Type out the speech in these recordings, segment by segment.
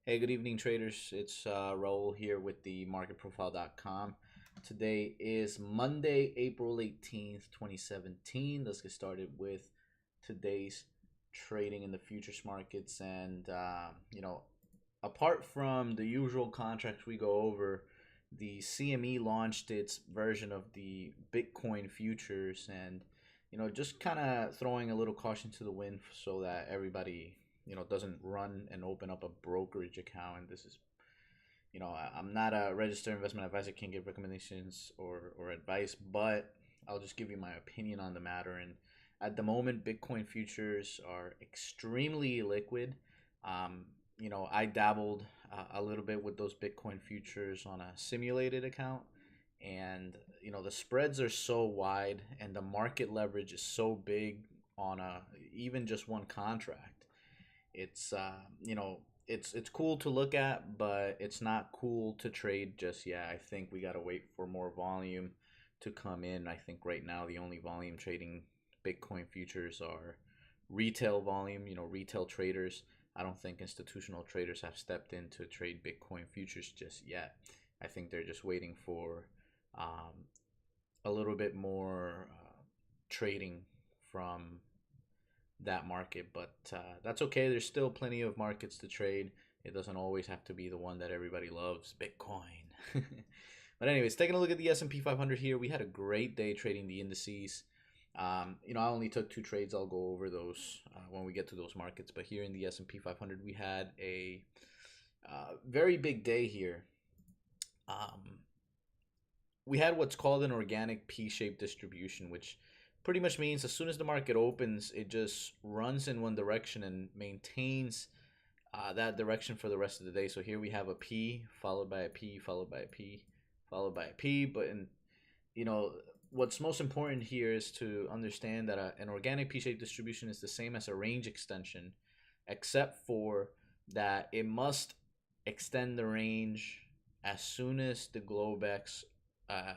Hey, good evening, traders. It's Raul here with the marketprofile.com. Today is Monday, April 18th, 2017. Let's get started with today's trading in the futures markets. Apart from the usual contracts we go over, the CME launched its version of the Bitcoin futures and, just kind of throwing a little caution to the wind so that everybody doesn't run and open up a brokerage account. And this is, I'm not a registered investment advisor, can't give recommendations or advice, but I'll just give you my opinion on the matter. And at the moment, Bitcoin futures are extremely liquid. um, I dabbled a little bit with those Bitcoin futures on a simulated account, and the spreads are so wide and the market leverage is so big on a even just one contract. It's it's cool to look at, but it's not cool to trade just yet. I think we got to wait for more volume to come in. I think right now the only volume trading Bitcoin futures are retail volume, retail traders. I don't think institutional traders have stepped in to trade Bitcoin futures just yet. I think they're just waiting for um, a little bit more trading from that market, but that's okay. There's still plenty of markets to trade. It doesn't always have to be the one that everybody loves, Bitcoin. But anyways, taking a look at the S&P 500 here, we had a great day trading the indices. I only took two trades. I'll go over those when we get to those markets. But here in the S&P 500, we had a very big day here. Um, we had what's called an organic P-shaped distribution, which pretty much means as soon as the market opens, it just runs in one direction and maintains that direction for the rest of the day. So here we have a P followed by a P followed by a P followed by a P. But you know what's most important here is to understand that an organic P-shaped distribution is the same as a range extension, except for that it must extend the range as soon as the Globex uh,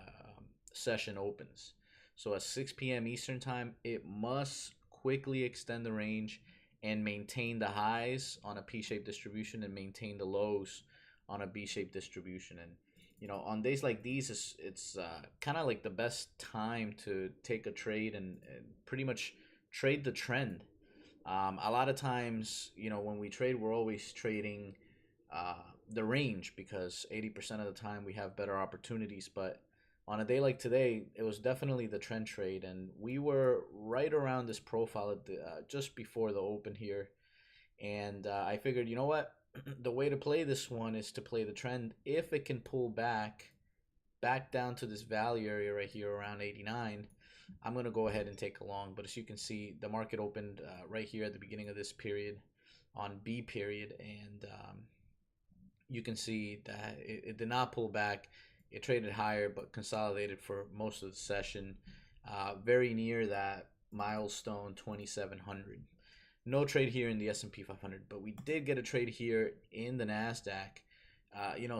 session opens. So at 6 p.m. Eastern time, it must quickly extend the range and maintain the highs on a P-shaped distribution and maintain the lows on a B-shaped distribution. And on days like these, it's kind of like the best time to take a trade and pretty much trade the trend. A lot of times, when we trade, we're always trading uh, the range because 80% of the time we have better opportunities. But on a day like today, it was definitely the trend trade, and we were right around this profile at just before the open here. And I figured, you know what? The way to play this one is to play the trend. If it can pull back down to this value area right here around 89, I'm going to go ahead and take a long. But as you can see, the market opened right here at the beginning of this period on B period, and you can see that it did not pull back. It traded higher but consolidated for most of the session, very near that milestone 2700. No trade here in the S&P 500, but we did get a trade here in the Nasdaq.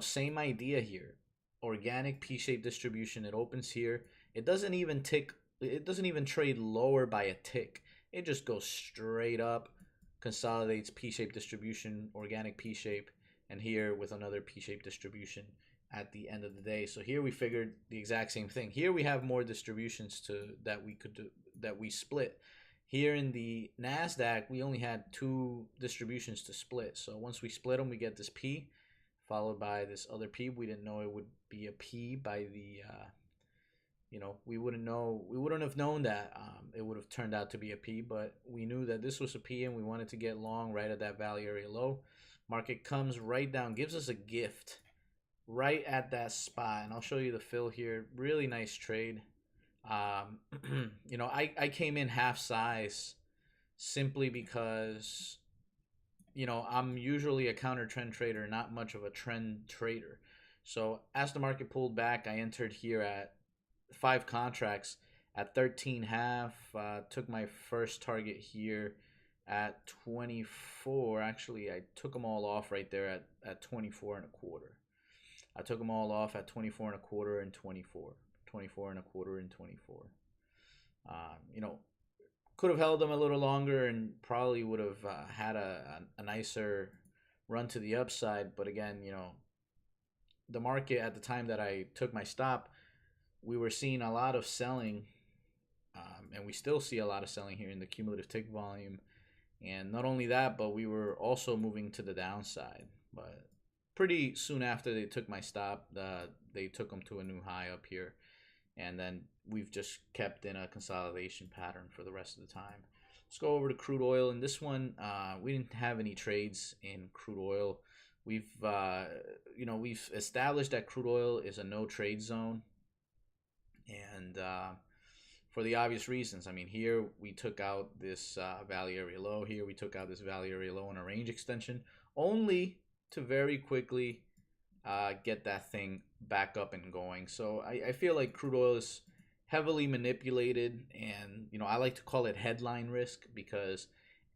Same idea here. Organic P-shaped distribution. It opens here. It doesn't even tick. It doesn't even trade lower by a tick. It just goes straight up, consolidates P-shaped distribution, organic P-shape, and here with another P-shaped distribution at the end of the day. So here we figured the exact same thing. Here we have more distributions that we could do, that we split. Here in the Nasdaq, we only had two distributions to split. So once we split them, we get this P followed by this other P. We didn't know it would be a P by the we wouldn't have known that it would have turned out to be a P, but we knew that this was a P and we wanted to get long right at that value area low. Market comes right down, gives us a gift right at that spot, and I'll show you the fill here. Really nice trade. um, I came in half size simply because I'm usually a counter trend trader, not much of a trend trader. So as the market pulled back, I entered here at five contracts at 13 half. Took my first target here at 24. Actually, I took them all off right there at 24 and a quarter. I took them all off at 24 and a quarter and 24. 24 and a quarter and 24. Um, you know, could have held them a little longer and probably would have had a nicer run to the upside. But again, the market at the time that I took my stop, we were seeing a lot of selling, and we still see a lot of selling here in the cumulative tick volume. And not only that, but we were also moving to the downside. But pretty soon after they took my stop, they took them to a new high up here. And then we've just kept in a consolidation pattern for the rest of the time. Let's go over to crude oil. In this one, we didn't have any trades in crude oil. We've established that crude oil is a no trade zone, and for the obvious reasons. I mean, here we took out this value area low. Here we took out this value area low in a range extension, only to very quickly get that thing back up and going. So I feel like crude oil is heavily manipulated, and I like to call it headline risk, because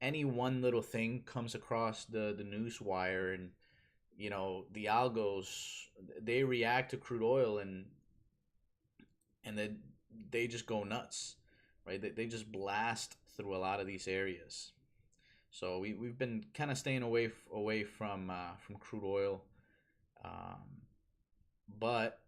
any one little thing comes across the news wire, and the algos, they react to crude oil, and then they just go nuts, right? They just blast through a lot of these areas. So we've been kind of staying away from crude oil, but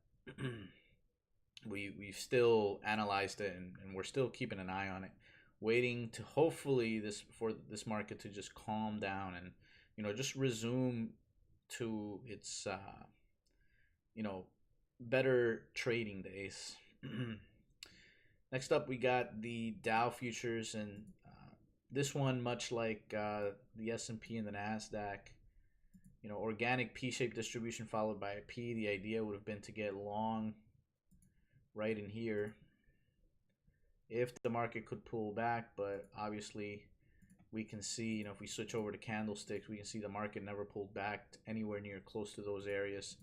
we've still analyzed it, and we're still keeping an eye on it, waiting to hopefully for this market to just calm down and just resume to its better trading days. Next up, we got the Dow futures, and this one, much like the S&P and the Nasdaq, organic P-shaped distribution followed by a P. The idea would have been to get long right in here if the market could pull back, but obviously we can see, if we switch over to candlesticks, we can see the market never pulled back anywhere near close to those areas.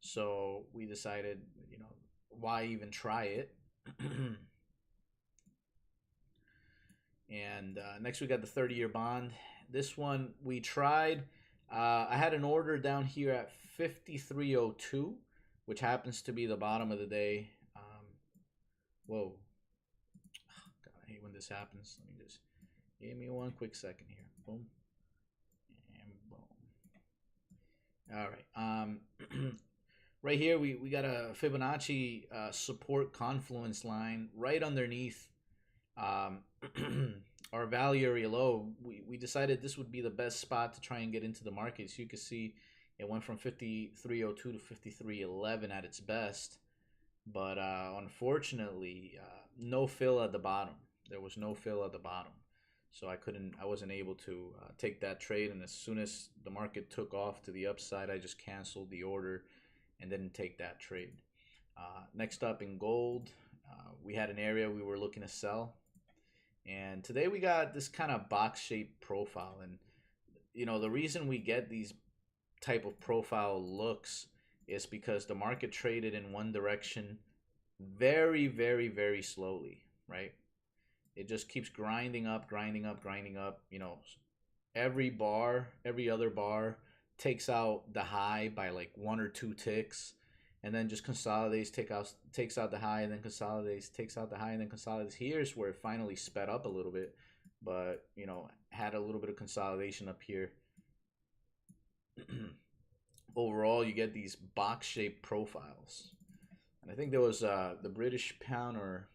So we decided, why even try it? And next we got the 30-year bond. This one we tried. I had an order down here at 53.02, which happens to be the bottom of the day. Whoa. God, I hate when this happens. Let me just give me one quick second here. Boom. And boom. All right. Right here, we got a Fibonacci support confluence line right underneath our value area low. We decided this would be the best spot to try and get into the market. So you can see it went from 53.02 to 53.11 at its best. But unfortunately, no fill at the bottom. There was no fill at the bottom. So I wasn't able to take that trade. And as soon as the market took off to the upside, I just canceled the order and didn't take that trade. Next up in gold, we had an area we were looking to sell. And today we got this kind of box-shaped profile. And, the reason we get these type of profile looks is because the market traded in one direction very, very, very slowly, right? It just keeps grinding up. Every other bar takes out the high by like 1 or 2 ticks, and then just consolidates, takes out the high, and then consolidates, takes out the high, and then consolidates. Here's where it finally sped up a little bit, but had a little bit of consolidation up here. Overall, you get these box-shaped profiles, and I think there was the British pound, or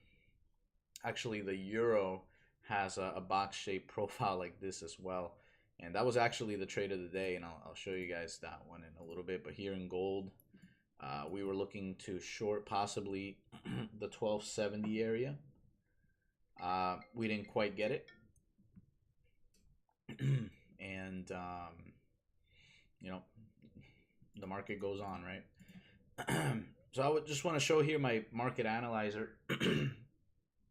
actually the euro, has a box-shaped profile like this as well. And that was actually the trade of the day, and I'll show you guys that one in a little bit. But here in gold, we were looking to short possibly the 1270 area. We didn't quite get it. And, the market goes on, right? So I would just want to show here my market analyzer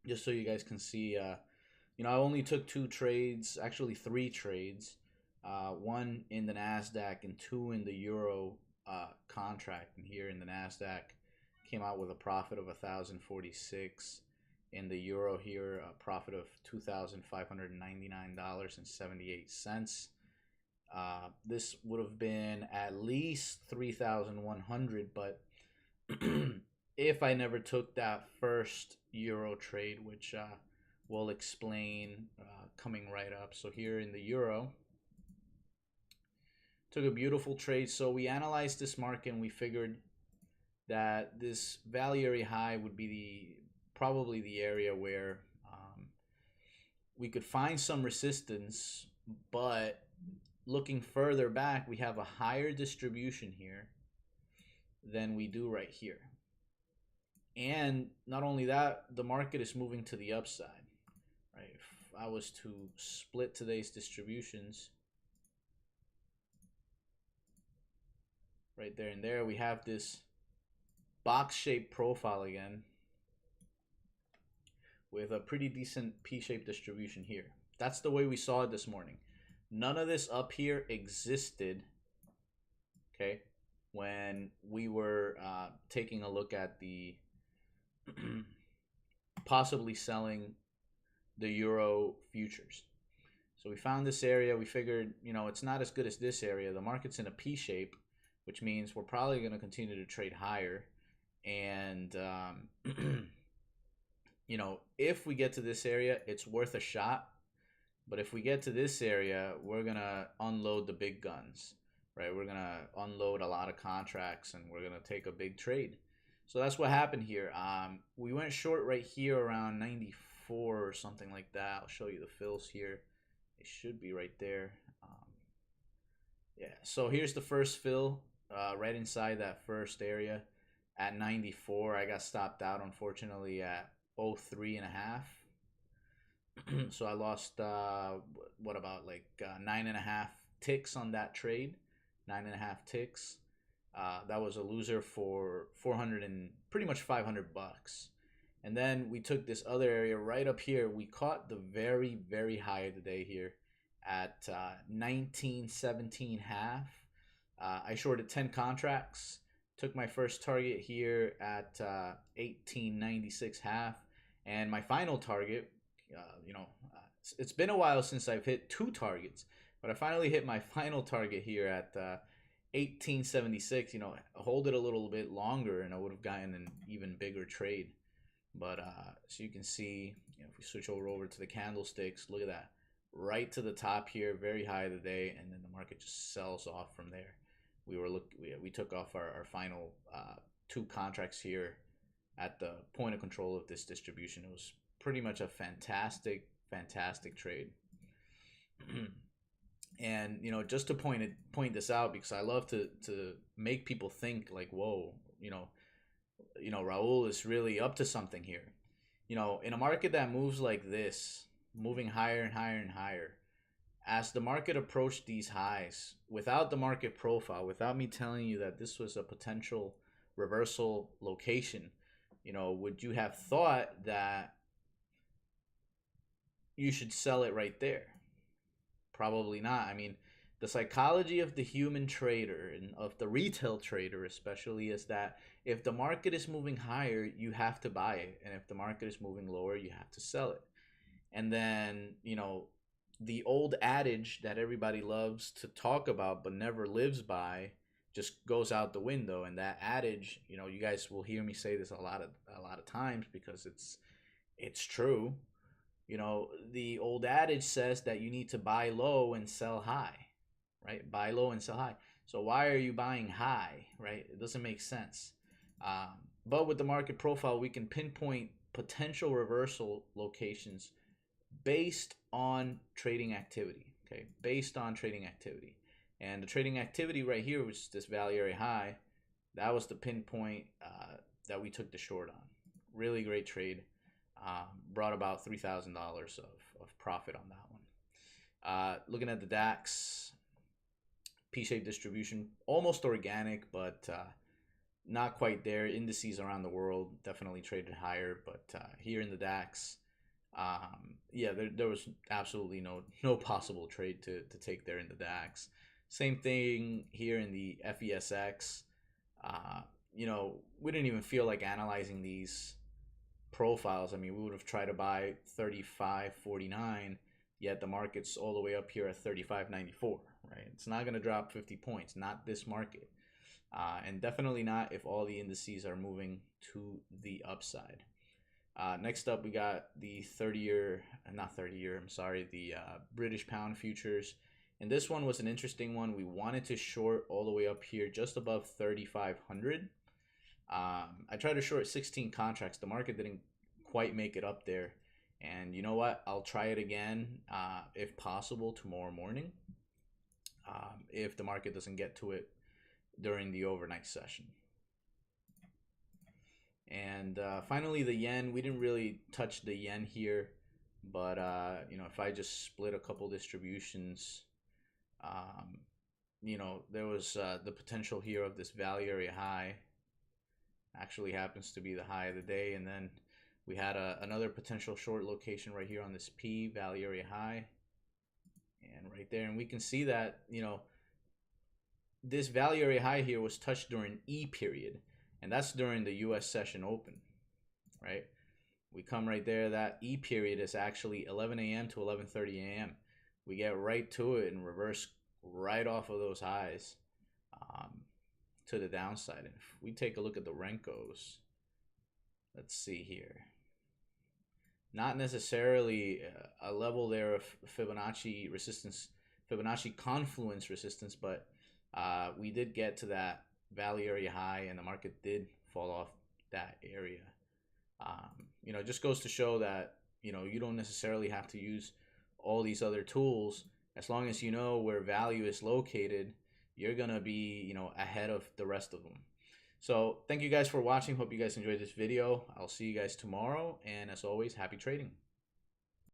just so you guys can see. I only took 2 trades, actually 3 trades. 1 in the Nasdaq and 2 in the euro contract. And here in the Nasdaq, came out with a profit of 1,046. In the euro here, a profit of $2,599.78. This would have been at least 3,100, but if I never took that first euro trade, which we'll explain coming right up. So here in the euro, Took a beautiful trade. So we analyzed this market and we figured that this value area high would be probably the area where we could find some resistance, but looking further back, we have a higher distribution here than we do right here. And not only that, the market is moving to the upside, right? If I was to split today's distributions, right there and there, we have this box-shaped profile again with a pretty decent P-shaped distribution here. That's the way we saw it this morning. None of this up here existed, okay, when we were taking a look at the possibly selling the euro futures. So we found this area. We figured, it's not as good as this area. The market's in a P shape, which means we're probably going to continue to trade higher. And, if we get to this area, it's worth a shot. But if we get to this area, we're going to unload the big guns, right? We're going to unload a lot of contracts and we're going to take a big trade. So that's what happened here. We went short right here around 94 or something like that. I'll show you the fills here. It should be right there. Yeah, so here's the first fill right inside that first area at 94. I got stopped out, unfortunately, at 03.5. So I lost, what about like 9.5 ticks on that trade, 9.5 ticks. That was a loser for 400 and pretty much $500. And then we took this other area right up here. We caught the very, very high of the day here at 19.17 half. I shorted 10 contracts. Took my first target here at 18.96 half. And my final target, it's been a while since I've hit 2 targets, but I finally hit my final target here at 18.76. Hold it a little bit longer and I would have gotten an even bigger trade. But so you can see, if we switch over to the candlesticks, look at that, right to the top here, very high of the day, and then the market just sells off from there. We took off our final 2 contracts here at the point of control of this distribution. It was pretty much a fantastic trade. And just to point this out, because I love to make people think like, whoa, Raul is really up to something here. In a market that moves like this, moving higher and higher and higher, as the market approached these highs, without the market profile, without me telling you that this was a potential reversal location, would you have thought that you should sell it right there? Probably not. I mean, the psychology of the human trader and of the retail trader especially is that if the market is moving higher, you have to buy it. And if the market is moving lower, you have to sell it. And then, the old adage that everybody loves to talk about but never lives by just goes out the window. And that adage, you guys will hear me say this a lot of times because it's true. The old adage says that you need to buy low and sell high, right? Buy low and sell high. So why are you buying high, right? It doesn't make sense. But with the market profile, we can pinpoint potential reversal locations based on trading activity, okay? Based on trading activity. And the trading activity right here, which is this value area high, that was the pinpoint that we took the short on. Really great trade. Brought about $3,000 of profit on that one. Looking at the DAX, P-shaped distribution, almost organic, but not quite there. Indices around the world definitely traded higher, but here in the DAX, there was absolutely no possible trade to take there in the DAX. Same thing here in the FESX. We didn't even feel like analyzing these profiles. I mean, we would have tried to buy 35.49, yet the market's all the way up here at 35.94, right? It's not going to drop 50 points, not this market. And definitely not if all the indices are moving to the upside. Next up, we got the the British pound futures. And this one was an interesting one. We wanted to short all the way up here just above 3,500. I tried to short 16 contracts. The market didn't quite make it up there. And you know what? I'll try it again if possible tomorrow morning if the market doesn't get to it during the overnight session. And finally, the yen. We didn't really touch the yen here, but you know, if I just split a couple distributions, you know, there was the potential here of this value area high. Actually happens to be the high of the day, and then we had another potential short location right here on this P value area high, and right there, and we can see that, you know, this value area high here was touched during E period, and that's during the US session open, right? We come right there, that E period is actually 11 a.m. to 11:30 a.m. We get right to it and reverse right off of those highs to the downside. And if we take a look at the Renkos, let's see here. Not necessarily a level there of Fibonacci resistance, Fibonacci confluence resistance, but we did get to that value area high, and the market did fall off that area. You know, it just goes to show that, you know, you don't necessarily have to use all these other tools. As long as you know where value is located, you're going to be, you know, ahead of the rest of them. So thank you guys for watching. Hope you guys enjoyed this video. I'll see you guys tomorrow. And as always, happy trading.